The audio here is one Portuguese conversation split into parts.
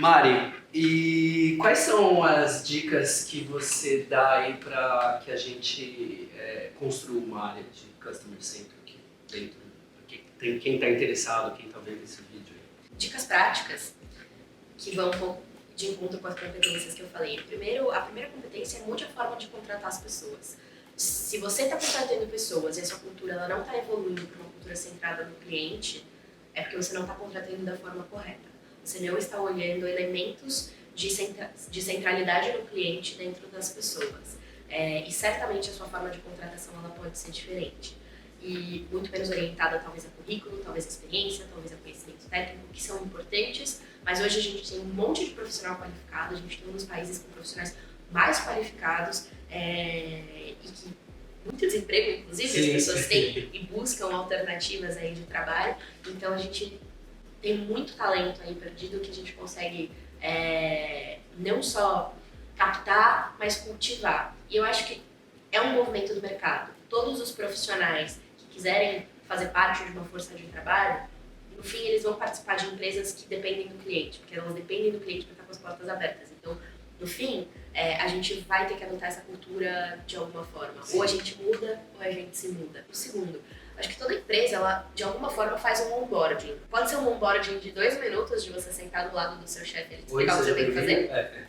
Mari, e quais são as dicas que você dá aí para que a gente construa uma área de Customer Centric dentro? Quem está interessado, quem está vendo esse vídeo aí? Dicas práticas que vão um pouco de encontro com as competências que eu falei. Primeiro, a primeira competência é mude a forma de contratar as pessoas. Se você está contratando pessoas e a sua cultura ela não está evoluindo para uma cultura centrada no cliente, é porque você não está contratando da forma correta. Você não está olhando elementos de centralidade no cliente dentro das pessoas. E certamente a sua forma de contratação ela pode ser diferente. E muito menos orientada talvez a currículo, talvez a experiência, talvez a conhecimento técnico, que são importantes, mas hoje a gente tem um monte de profissional qualificado, a gente tem um dos países com profissionais mais qualificados e que muito desemprego, inclusive, sim, as pessoas têm e buscam alternativas aí de trabalho, então a gente tem muito talento aí perdido que a gente consegue não só captar, mas cultivar. E eu acho que é um movimento do mercado. Todos os profissionais que quiserem fazer parte de uma força de trabalho, no fim eles vão participar de empresas que dependem do cliente, porque elas dependem do cliente para estar com as portas abertas. Então, no fim, a gente vai ter que adotar essa cultura de alguma forma. Sim. Ou a gente muda, ou a gente se muda. O segundo, acho que toda empresa, ela de alguma forma faz um onboarding. Pode ser um onboarding de 2 minutos, de você sentar do lado do seu chefe e ele te explicar o que você tem que fazer.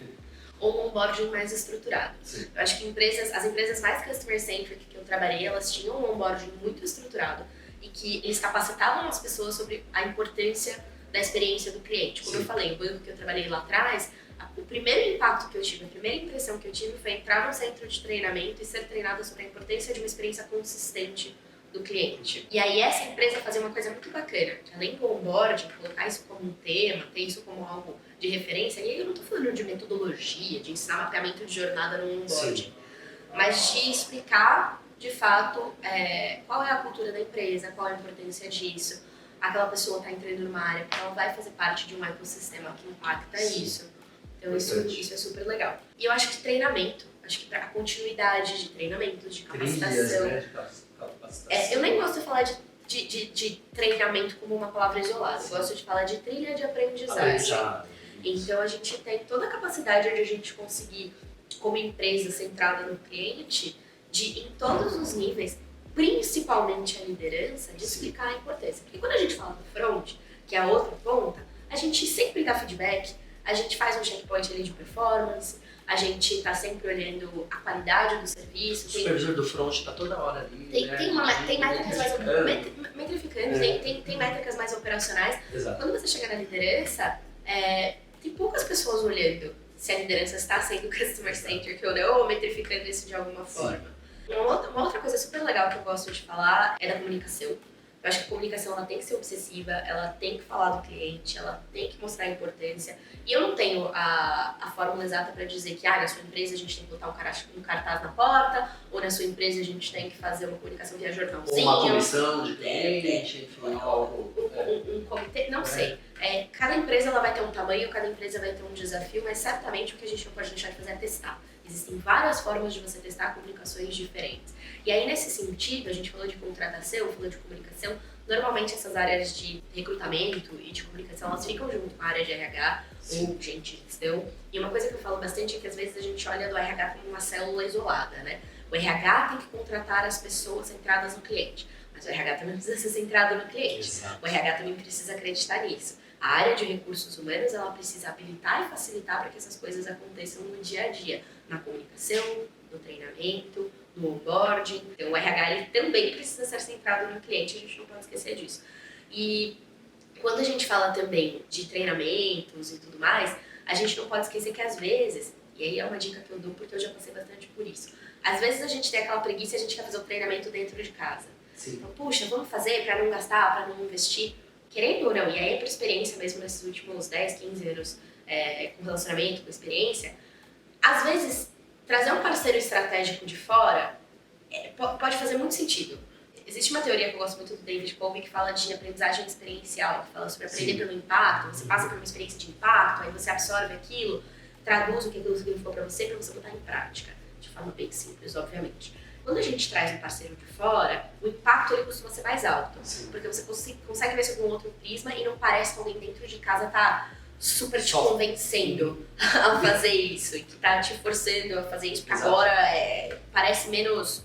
Ou um onboarding mais estruturado. Sim. Eu acho que as empresas mais customer-centric que eu trabalhei, elas tinham um onboarding muito estruturado e que eles capacitavam as pessoas sobre a importância da experiência do cliente. Como Sim. eu falei, o banco que eu trabalhei lá atrás, o primeiro impacto que eu tive, a primeira impressão que eu tive foi entrar num centro de treinamento e ser treinada sobre a importância de uma experiência consistente do cliente. E aí essa empresa fazia uma coisa muito bacana, que além do onboarding, colocar isso como um tema, ter isso como algo de referência, e aí eu não estou falando de metodologia, de ensinar mapeamento de jornada no onboarding, Sim. mas de explicar, de fato, qual é a cultura da empresa, qual é a importância disso. Aquela pessoa está entrando numa área porque ela vai fazer parte de um ecossistema que impacta Sim. isso. Então isso é super legal. E eu acho que treinamento, acho que para a continuidade de treinamento, de capacitação. Trilhas, né, de capacitação. Eu nem gosto de falar de treinamento como uma palavra isolada. Sim. Eu gosto de falar de trilha de aprendizagem. Então a gente tem toda a capacidade de a gente conseguir, como empresa centrada no cliente, de em todos os níveis, principalmente a liderança, de explicar a importância. Porque quando a gente fala do front, que é a outra ponta, a gente sempre dá feedback, a gente faz um checkpoint ali de performance, a gente está sempre olhando a qualidade do serviço. O supervisor do front está toda hora ali. Tem métricas mais metrificando, tem métricas mais operacionais. Exato. Quando você chega na liderança, tem poucas pessoas olhando se a liderança está sendo customer centric ou não, ou metrificando isso de alguma forma. Uma outra coisa super legal que eu gosto de falar é da comunicação. Eu acho que a comunicação ela tem que ser obsessiva, ela tem que falar do cliente, ela tem que mostrar a importância. E eu não tenho a fórmula exata para dizer que na sua empresa a gente tem que botar um cartaz na porta, ou na sua empresa a gente tem que fazer uma comunicação via jornalzinho. Ou uma comissão de cliente, enfim, algo. Um comitê, não sei. Cada empresa ela vai ter um tamanho, cada empresa vai ter um desafio, mas certamente o que a gente não pode deixar de fazer é testar. Existem várias formas de você testar comunicações diferentes. E aí, nesse sentido, a gente falou de contratação, falou de comunicação. Normalmente, essas áreas de recrutamento e de comunicação, elas ficam junto com a área de RH ou gente de gestão. E uma coisa que eu falo bastante é que, às vezes, a gente olha do RH como uma célula isolada, né? O RH tem que contratar as pessoas centradas no cliente. Mas o RH também precisa ser centrado no cliente. Exato. O RH também precisa acreditar nisso. A área de recursos humanos, ela precisa habilitar e facilitar para que essas coisas aconteçam no dia a dia. Na comunicação, no treinamento, no onboarding. Então, o RH ele também precisa ser centrado no cliente, a gente não pode esquecer disso. E quando a gente fala também de treinamentos e tudo mais, a gente não pode esquecer que às vezes, e aí é uma dica que eu dou porque eu já passei bastante por isso, às vezes a gente tem aquela preguiça e a gente quer fazer o treinamento dentro de casa. Sim. Então, puxa, vamos fazer para não gastar, para não investir. Querendo ou não, e aí é por experiência mesmo nesses últimos 10, 15 anos com relacionamento, com experiência, às vezes trazer um parceiro estratégico de fora pode fazer muito sentido. Existe uma teoria que eu gosto muito do David Covey que fala de aprendizagem experiencial, que fala sobre aprender Sim. pelo impacto. Você passa por uma experiência de impacto, aí você absorve aquilo, traduz o que aquilo significou para você botar em prática, de forma bem simples, obviamente. Quando a gente traz um parceiro de fora, o impacto ele costuma ser mais alto. Sim. Porque você consegue ver sobre um outro prisma e não parece que alguém dentro de casa tá super te Só. convencendo a fazer isso e que tá te forçando a fazer isso, porque Exato. agora parece menos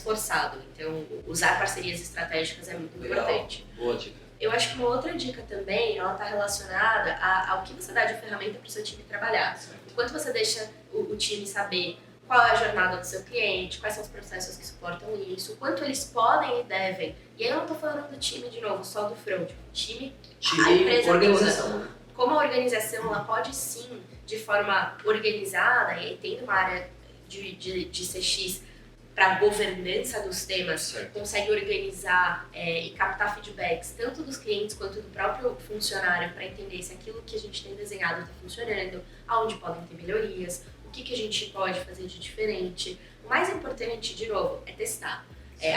forçado. Então, usar parcerias estratégicas é muito Legal. importante. Boa dica. Eu acho que uma outra dica também, ela tá relacionada ao que você dá de ferramenta para o seu time trabalhar. Certo. Enquanto você deixa o time saber qual é a jornada do seu cliente, quais são os processos que suportam isso, quanto eles podem e devem. E aí eu não tô falando do time, de novo, só do front. O time, a empresa Organização. toda. Como a organização, ela pode sim, de forma organizada, e aí tendo uma área de CX para governança dos temas, Certo. consegue organizar e captar feedbacks tanto dos clientes quanto do próprio funcionário para entender se aquilo que a gente tem desenhado está funcionando, aonde podem ter melhorias, o que a gente pode fazer de diferente. O mais importante, de novo, é testar.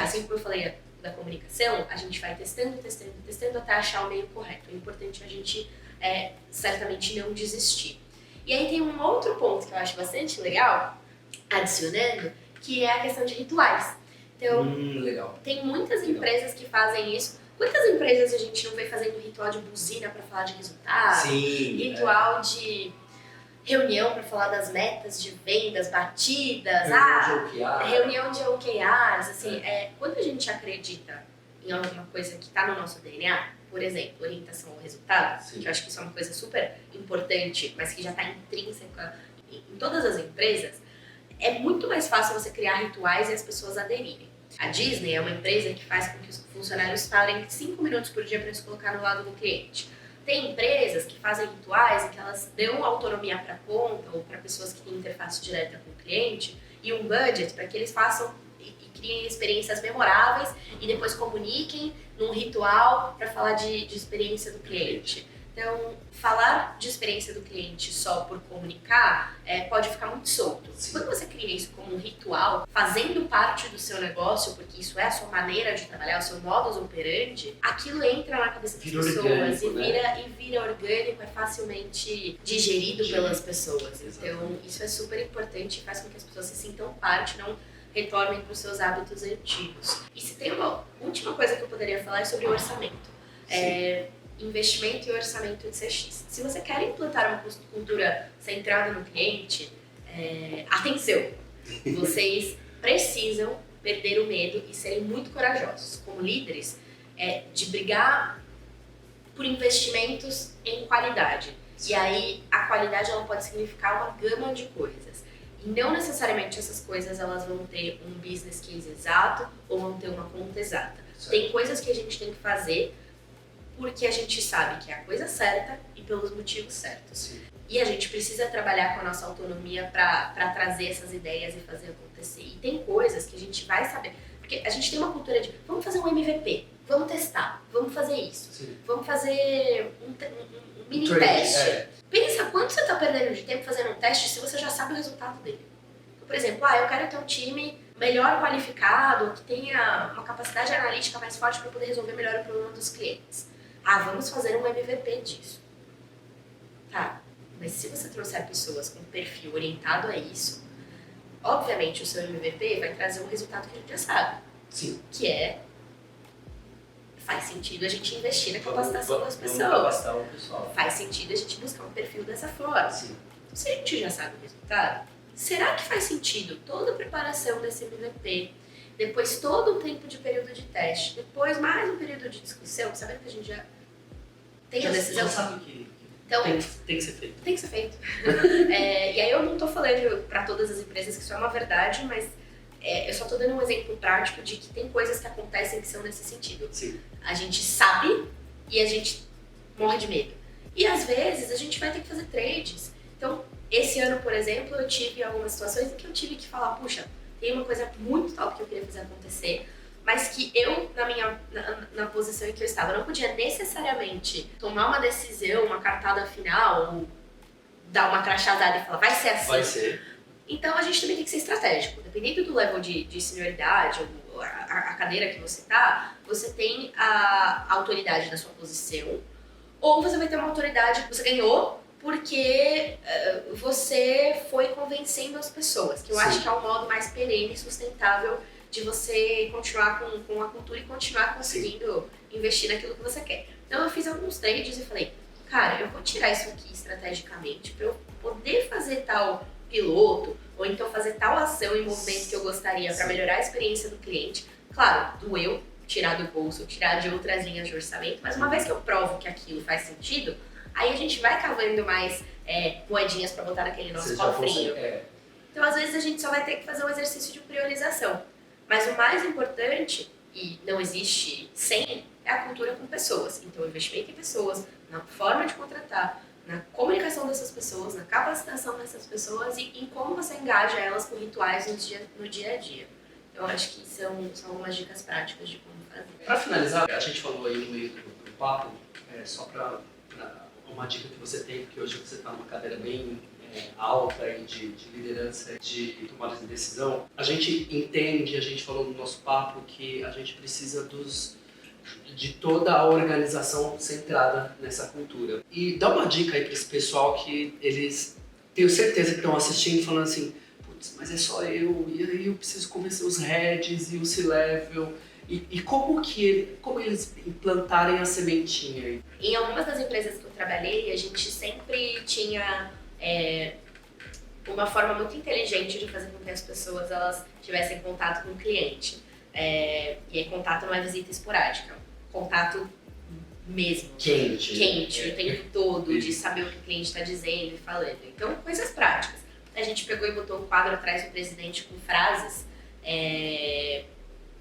Assim como eu falei da comunicação, a gente vai testando até achar o meio correto. É importante a gente certamente não desistir. E aí tem um outro ponto que eu acho bastante legal, adicionando, que é a questão de rituais. Então, Legal. tem muitas empresas que fazem isso. Quantas empresas a gente não vê fazendo ritual de buzina para falar de resultado? Sim. Ritual de reunião para falar das metas de vendas batidas. Reunião de OKRs. Assim, quando a gente acredita em alguma coisa que está no nosso DNA, por exemplo, orientação ao resultado, Sim. que eu acho que isso é uma coisa super importante, mas que já está intrínseca em todas as empresas, é muito mais fácil você criar rituais e as pessoas aderirem. A Disney é uma empresa que faz com que os funcionários parem 5 minutos por dia para se colocar no lado do cliente. Tem empresas que fazem rituais em que elas dão autonomia para a conta ou para pessoas que têm interface direta com o cliente e um budget para que eles façam e criem experiências memoráveis e depois comuniquem num ritual para falar de experiência do cliente. Então, falar de experiência do cliente só por comunicar pode ficar muito solto. Sim. Quando você cria isso como um ritual, fazendo parte do seu negócio, porque isso é a sua maneira de trabalhar, o seu modus operandi, aquilo entra na cabeça das pessoas orgânico, e vira orgânico, é facilmente digerido pelas pessoas. Então, isso é super importante e faz com que as pessoas se sintam parte, não retornem para os seus hábitos antigos. E se tem uma última coisa que eu poderia falar é sobre o orçamento. Investimento e orçamento de CX. Se você quer implantar uma cultura centrada no cliente, atenção! Vocês precisam perder o medo e serem muito corajosos, como líderes, de brigar por investimentos em qualidade. E aí, a qualidade ela pode significar uma gama de coisas. E não necessariamente essas coisas elas vão ter um business case exato ou vão ter uma conta exata. Certo. Tem coisas que a gente tem que fazer porque a gente sabe que é a coisa certa e pelos motivos certos. Sim. E a gente precisa trabalhar com a nossa autonomia para trazer essas ideias e fazer acontecer. E tem coisas que a gente vai saber. Porque a gente tem uma cultura de, vamos fazer um MVP, vamos testar, vamos fazer isso. Sim. Vamos fazer um mini Trade, teste. Pensa quanto você está perdendo de tempo fazendo um teste se você já sabe o resultado dele. Então, por exemplo, eu quero ter um time melhor qualificado, que tenha uma capacidade analítica mais forte para poder resolver melhor o problema dos clientes. Vamos fazer um MVP disso. Tá, mas se você trouxer pessoas com perfil orientado a isso, obviamente o seu MVP vai trazer um resultado que a gente já sabe. Sim. Que faz sentido a gente investir na capacitação das Vamos pessoas. capacitar o pessoal. Faz sentido a gente buscar um perfil dessa forma. Sim. Então, se a gente já sabe o resultado, será que faz sentido toda a preparação desse MVP, depois todo um tempo de período de teste, depois mais um período de discussão, sabendo que a gente já tem a decisão? Já sabe que Então, tem que ser feito. tem que ser feito. E aí eu não tô falando para todas as empresas que isso é uma verdade, mas eu só tô dando um exemplo prático de que tem coisas que acontecem que são nesse sentido. Sim. A gente sabe e a gente morre de medo. E às vezes a gente vai ter que fazer trades. Então, esse ano, por exemplo, eu tive algumas situações em que eu tive que falar, puxa, tem uma coisa muito top que eu queria fazer acontecer, mas que eu, na posição em que eu estava, não podia necessariamente tomar uma decisão, uma cartada final, ou dar uma crachadada e falar, vai ser assim. Vai ser. Então a gente também tem que ser estratégico. Dependendo do level de senioridade, ou a cadeira que você tá, você tem a autoridade da sua posição, ou você vai ter uma autoridade que você ganhou porque você foi convencendo as pessoas, que eu acho que é o modo mais perene e sustentável de você continuar com a cultura e continuar conseguindo investir naquilo que você quer. Então eu fiz alguns trades e falei, cara, eu vou tirar isso aqui estrategicamente para eu poder fazer tal piloto, ou então fazer tal ação e movimento que eu gostaria para melhorar a experiência do cliente. Claro, doeu tirar do bolso, tirar de outras linhas de orçamento, mas uma vez que eu provo que aquilo faz sentido, aí a gente vai cavando mais moedinhas para botar naquele nosso cofrinho. Então, às vezes, a gente só vai ter que fazer um exercício de priorização. Mas o mais importante, e não existe sem, é a cultura com pessoas. Então, o investimento em pessoas, na forma de contratar, na comunicação dessas pessoas, na capacitação dessas pessoas e em como você engaja elas com rituais no dia a dia. Então, acho que são algumas dicas práticas de como fazer. Para finalizar, a gente falou aí no meio do papo, só para uma dica que você tem, porque hoje você está numa cadeira bem alta e de liderança, de tomada de decisão. A gente entende, a gente falou no nosso papo que a gente precisa de toda a organização centrada nessa cultura. E dá uma dica aí para esse pessoal que eles, tenho certeza que estão assistindo falando assim, putz, mas é só eu, e aí eu preciso convencer os heads e o C-level. E como eles implantarem a sementinha aí? Em algumas das empresas que eu trabalhei, a gente sempre tinha uma forma muito inteligente de fazer com que as pessoas elas tivessem contato com o cliente. E aí, contato não é visita esporádica, contato mesmo. Quente, o tempo todo, de saber o que o cliente está dizendo e falando. Então, coisas práticas. A gente pegou e botou um quadro atrás do presidente com frases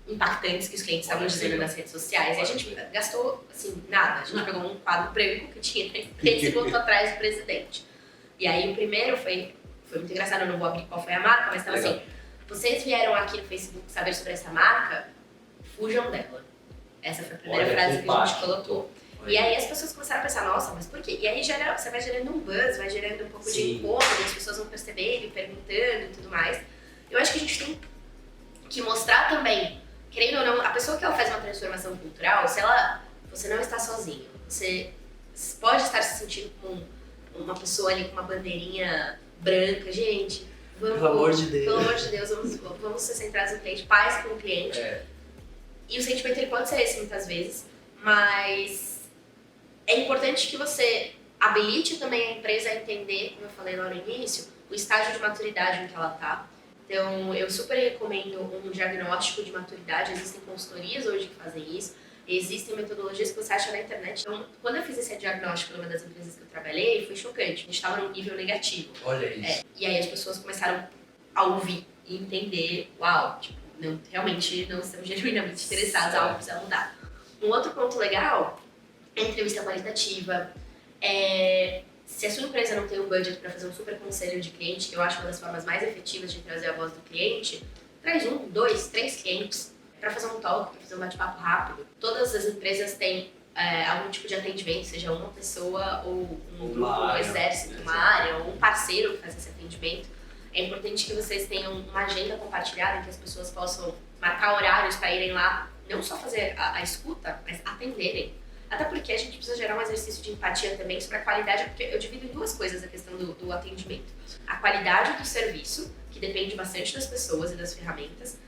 impactantes que os clientes estavam dizendo nas redes sociais. E a gente gastou, assim, nada. A gente pegou um quadro branco que tinha na empresa e botou atrás do presidente. E aí o primeiro foi muito engraçado, eu não vou abrir qual foi a marca, mas estava assim, vocês vieram aqui no Facebook saber sobre essa marca, fujam dela. Essa foi a primeira frase que a gente colocou. E aí as pessoas começaram a pensar, nossa, mas por quê? E aí você vai gerando um buzz, vai gerando um pouco de incômodo, as pessoas vão percebendo, perguntando e tudo mais. Eu acho que a gente tem que mostrar também, querendo ou não, a pessoa que ela faz uma transformação cultural, você não está sozinho, você pode estar se sentindo como uma pessoa ali com uma bandeirinha branca, gente, pelo amor de Deus, vamos ser centrados no cliente, paz com o cliente. E o sentimento ele pode ser esse muitas vezes, mas é importante que você habilite também a empresa a entender, como eu falei lá no início, o estágio de maturidade em que ela está. Então, eu super recomendo um diagnóstico de maturidade, existem consultorias hoje que fazem isso, existem metodologias que você acha na internet. Então, quando eu fiz esse diagnóstico numa das empresas que eu trabalhei, foi chocante. A gente estava num nível negativo. Olha isso. E aí as pessoas começaram a ouvir e entender, uau, tipo, realmente não estamos genuinamente interessados, algo precisa mudar. Um outro ponto legal é a entrevista qualitativa. Se a sua empresa não tem um budget para fazer um super conselho de cliente, que eu acho uma das formas mais efetivas de trazer a voz do cliente, traz 1, 2, 3 clientes para fazer um talk, para fazer um bate-papo rápido. Todas as empresas têm algum tipo de atendimento, seja uma pessoa ou um grupo, um exército, uma área, ou um parceiro que faz esse atendimento. É importante que vocês tenham uma agenda compartilhada em que as pessoas possam marcar horários para irem lá, não só fazer a escuta, mas atenderem. Até porque a gente precisa gerar um exercício de empatia também sobre a qualidade, porque eu divido em duas coisas a questão do atendimento. A qualidade do serviço, que depende bastante das pessoas e das ferramentas,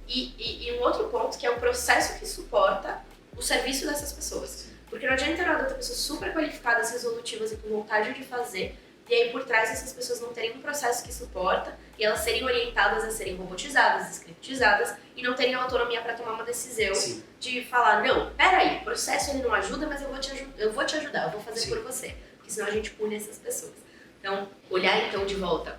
e um outro ponto que é o processo que suporta o serviço dessas pessoas. Porque não adianta nada ter pessoas super qualificadas, resolutivas e com vontade de fazer, e aí por trás essas pessoas não terem um processo que suporta e elas serem orientadas a serem robotizadas, scriptizadas e não terem autonomia para tomar uma decisão de falar, não, peraí, o processo ele não ajuda, mas eu vou te ajudar, eu vou fazer por você, porque senão a gente pune essas pessoas. Então, olhar então de volta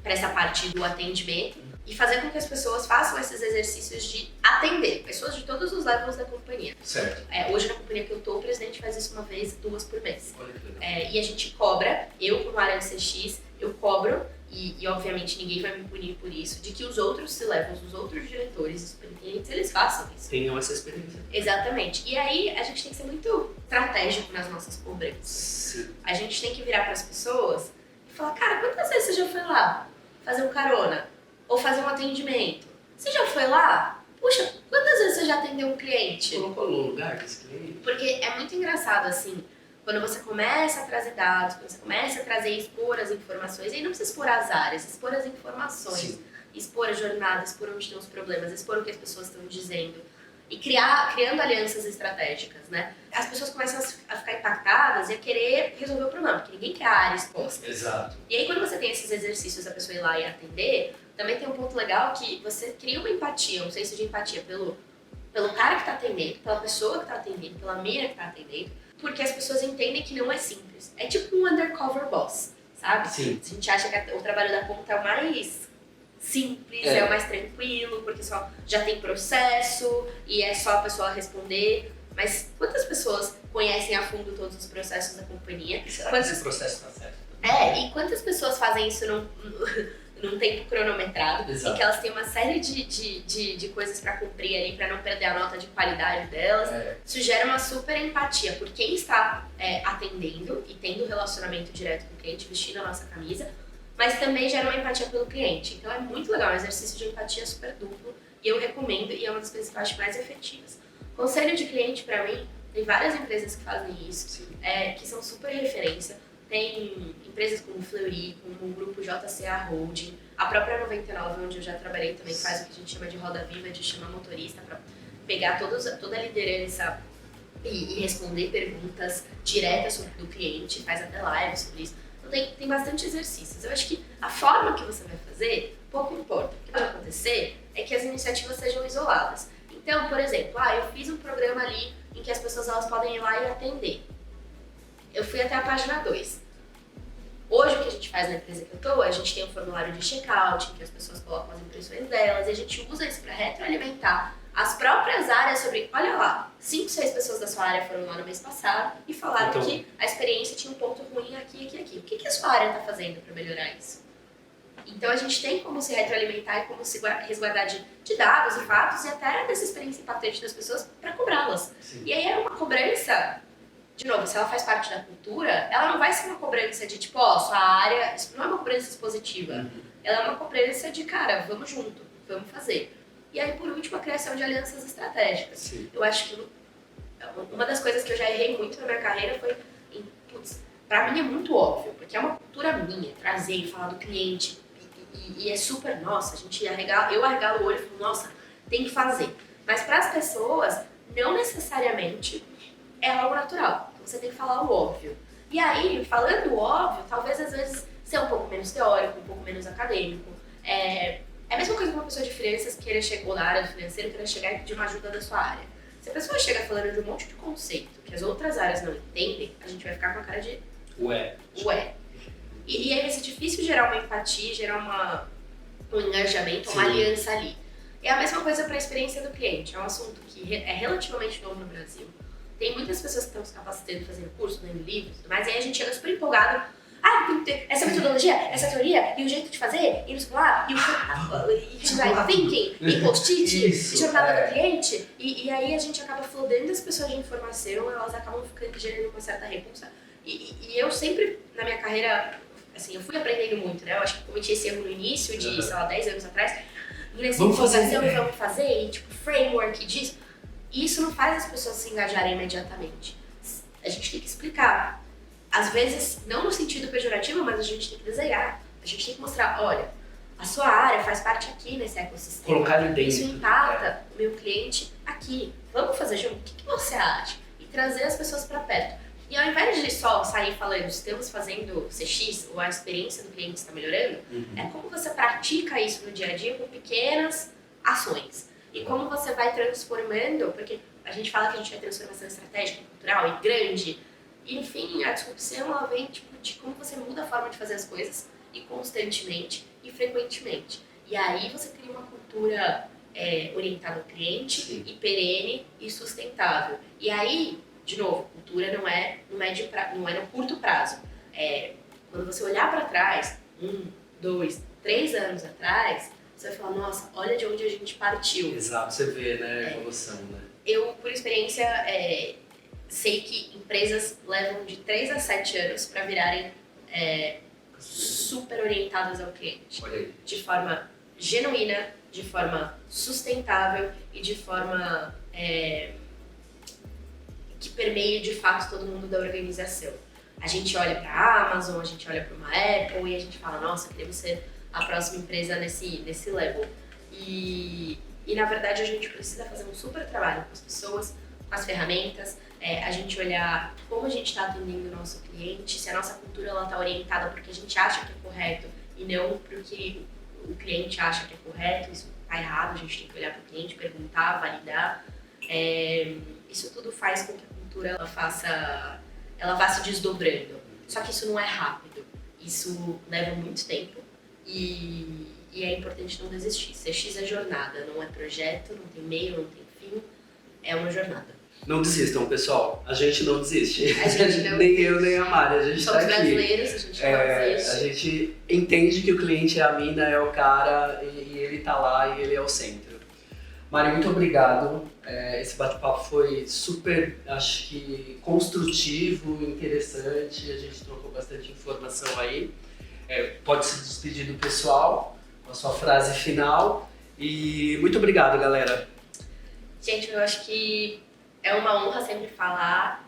para essa parte do atendimento e fazer com que as pessoas façam esses exercícios de atender pessoas de todos os levels da companhia. Certo. Hoje na companhia que eu tô, o presidente faz isso uma vez, 2 por mês. Olha que legal. E a gente cobra, eu como área de CX, eu cobro, e obviamente ninguém vai me punir por isso, de que os outros C-levels, os outros diretores, os superintendentes, eles façam isso. Tenham essa experiência. Exatamente. E aí a gente tem que ser muito estratégico nas nossas cobranças. Sim. A gente tem que virar para as pessoas e falar, cara, quantas vezes você já foi lá fazer um carona? Ou fazer um atendimento? Você já foi lá? Puxa, quantas vezes você já atendeu um cliente? Colocou no lugar desse cliente? Porque é muito engraçado, assim, quando você começa a trazer dados, quando você começa a trazer e expor as informações, e aí não precisa expor as áreas, expor as informações, expor a jornada, expor onde estão os problemas, expor o que as pessoas estão dizendo. e criando alianças estratégicas, né? As pessoas começam a ficar impactadas e a querer resolver o problema, porque ninguém quer a área exposta. Exato. E aí, quando você tem esses exercícios, a pessoa ir lá e atender, também tem um ponto legal que você cria uma empatia, um senso de empatia pelo cara que está atendendo, pela pessoa que está atendendo, pela mira que está atendendo, porque as pessoas entendem que não é simples. É tipo um undercover boss, sabe? Sim. A gente acha que o trabalho da ponta é o mais simples, é o mais tranquilo, porque só já tem processo e é só a pessoa responder. Mas quantas pessoas conhecem a fundo todos os processos da companhia? Será que esse processo está certo? E quantas pessoas fazem isso num tempo cronometrado? Exato. E que elas têm uma série de coisas para cumprir ali, para não perder a nota de qualidade delas. Isso gera uma super empatia por quem está atendendo e tendo relacionamento direto com o cliente, vestindo a nossa camisa, mas também gera uma empatia pelo cliente. Então é muito legal, é um exercício de empatia super duplo e eu recomendo, e é uma das coisas que eu acho mais efetivas. Conselho de cliente, para mim, tem várias empresas que fazem isso, que são super referência. Tem empresas como o Fleury, como o grupo JCA Holding, a própria 99, onde eu já trabalhei, também faz o que a gente chama de roda viva, de chamar motorista para pegar toda a liderança e responder perguntas diretas do cliente, faz até live sobre isso. Então tem bastante exercícios. Eu acho que a forma que você vai fazer pouco importa. O que vai acontecer é que as iniciativas sejam isoladas. Então, por exemplo, eu fiz um programa ali em que as pessoas elas podem ir lá e atender. Eu fui até a página 2. Hoje, o que a gente faz na empresa que eu tô, a gente tem um formulário de check-out, em que as pessoas colocam as impressões delas, e a gente usa isso para retroalimentar as próprias áreas sobre, olha lá, 5, 6 pessoas da sua área foram lá no mês passado e falaram que a experiência tinha um ponto ruim aqui, aqui, aqui. O que a sua área está fazendo para melhorar isso? Então, a gente tem como se retroalimentar e como se resguardar de dados e fatos e até dessa experiência impactante das pessoas para cobrá-las. E aí é uma cobrança. De novo, se ela faz parte da cultura, ela não vai ser uma cobrança de tipo, sua área, isso não é uma cobrança expositiva. Ela é uma cobrança de, cara, vamos junto, vamos fazer. E aí, por último, a criação de alianças estratégicas. Sim. Eu acho que uma das coisas que eu já errei muito na minha carreira foi, pra mim é muito óbvio, porque é uma cultura minha, trazer e falar do cliente. E é super, nossa, eu arregalo o olho e falo, nossa, tem que fazer. Mas para as pessoas, não necessariamente é algo natural. Então você tem que falar o óbvio. E aí, falando o óbvio, talvez às vezes ser um pouco menos teórico, um pouco menos acadêmico. É a mesma coisa que uma pessoa de finanças ou da área do financeiro queira chegar e pedir uma ajuda da sua área. Se a pessoa chega falando de um monte de conceito que as outras áreas não entendem, a gente vai ficar com a cara de Ué. E aí vai ser difícil gerar uma empatia, gerar um engajamento, uma aliança ali. É a mesma coisa para a experiência do cliente. É um assunto que é relativamente novo no Brasil. Tem muitas pessoas que estão se capacitando, fazendo curso, lendo livros, mas aí a gente chega super empolgado. Tem que ter essa metodologia, essa teoria, e o jeito de fazer, e não sei lá, e design thinking, e post-it, e jornada do cliente. E aí a gente acaba flodando as pessoas de informação, elas acabam gerando uma certa repulsa. E eu sempre, na minha carreira, assim, eu fui aprendendo muito, né? Eu acho que cometi esse erro no início de, sei lá, 10 anos atrás. Vamos fazer, e tipo, framework disso. E isso não faz as pessoas se engajarem imediatamente. A gente tem que explicar. Às vezes, não no sentido pejorativo, mas a gente tem que desenhar. A gente tem que mostrar, olha, a sua área faz parte aqui nesse ecossistema. Colocar ali dentro. Isso impacta o meu cliente aqui. Vamos fazer junto? O que você acha? E trazer as pessoas para perto. E ao invés de só sair falando, estamos fazendo CX, ou a experiência do cliente está melhorando, é como você pratica isso no dia a dia com pequenas ações. E como você vai transformando, porque a gente fala que a gente vai transformação estratégica, cultural e grande, e enfim, a disrupção ela vem de como você muda a forma de fazer as coisas, e constantemente e frequentemente. E aí você cria uma cultura orientada ao cliente, e perene e sustentável. E aí, de novo, cultura não é no curto prazo. Quando você olhar para trás, 1, 2, 3 anos atrás, você vai falar, nossa, olha de onde a gente partiu. Exato, você vê, né, a evolução, né? Eu, por experiência, sei que empresas levam de 3 a 7 anos para virarem super orientadas ao cliente. Olha aí. De forma genuína, de forma sustentável e de forma que permeie de fato todo mundo da organização. A gente olha para a Amazon, a gente olha para uma Apple e a gente fala, nossa, queremos ser a próxima empresa nesse level. E E na verdade a gente precisa fazer um super trabalho com as pessoas, com as ferramentas, a gente olhar como a gente está atendendo o nosso cliente, se a nossa cultura está orientada porque a gente acha que é correto e não porque o cliente acha que é correto, isso está errado, a gente tem que olhar para o cliente, perguntar, validar. Isso tudo faz com que a cultura ela vá se desdobrando. Só que isso não é rápido, isso leva muito tempo e é importante não desistir. CX é jornada, não é projeto, não tem meio, não tem fim, é uma jornada. Não desistam, pessoal. A gente não desiste. A gente não nem desiste. eu, nem a Mari. A gente está Somos aqui. brasileiros, a gente não desiste. A gente entende que o cliente é a mina, é o cara, e ele tá lá e ele é o centro. Mari, muito obrigado. Esse bate-papo foi super, acho que, construtivo, interessante. A gente trocou bastante informação aí. Pode se despedir do pessoal com a sua frase final. E muito obrigado, galera. Gente, eu acho que é uma honra sempre falar,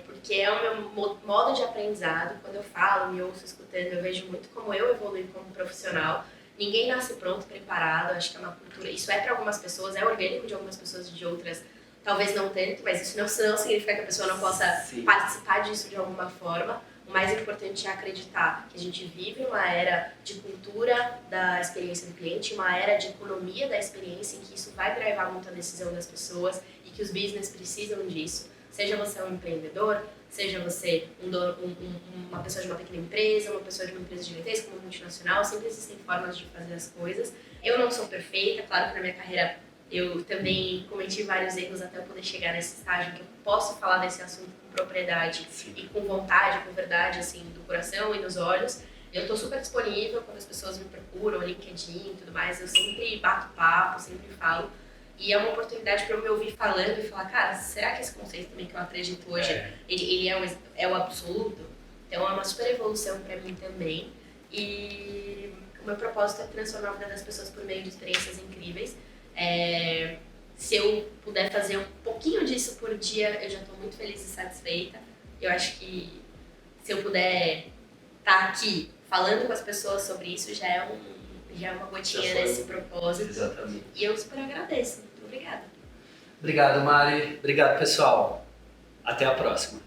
porque é o meu modo de aprendizado. Quando eu falo, me ouço escutando, eu vejo muito como eu evoluí como profissional. Ninguém nasce pronto, preparado, acho que é uma cultura. Isso é para algumas pessoas, é orgânico de algumas pessoas e de outras, talvez não tanto, mas isso não significa que a pessoa não possa participar disso de alguma forma. O mais importante é acreditar que a gente vive uma era de cultura da experiência do cliente, uma era de economia da experiência, em que isso vai drivar muito a decisão das pessoas e que os business precisam disso. Seja você um empreendedor, seja você uma pessoa de uma pequena empresa, uma pessoa de uma empresa gigantesca, uma multinacional, sempre existem formas de fazer as coisas. Eu não sou perfeita, claro que na minha carreira eu também cometi vários erros até eu poder chegar nesse estágio que eu posso falar desse assunto com propriedade e com vontade, com verdade, assim, do coração e dos olhos. Eu estou super disponível quando as pessoas me procuram, LinkedIn e tudo mais, eu sempre bato papo, sempre falo. E é uma oportunidade para eu me ouvir falando e falar, cara, será que esse conceito também que eu acredito hoje, ele é o absoluto? Então é uma super evolução para mim também. E o meu propósito é transformar a vida das pessoas por meio de experiências incríveis. Se eu puder fazer um pouquinho disso por dia, eu já estou muito feliz e satisfeita. Eu acho que se eu puder estar aqui falando com as pessoas sobre isso, já é uma gotinha nesse propósito. Exatamente. E eu super agradeço. Muito obrigada. Obrigado, Mari. Obrigado, pessoal. Até a próxima.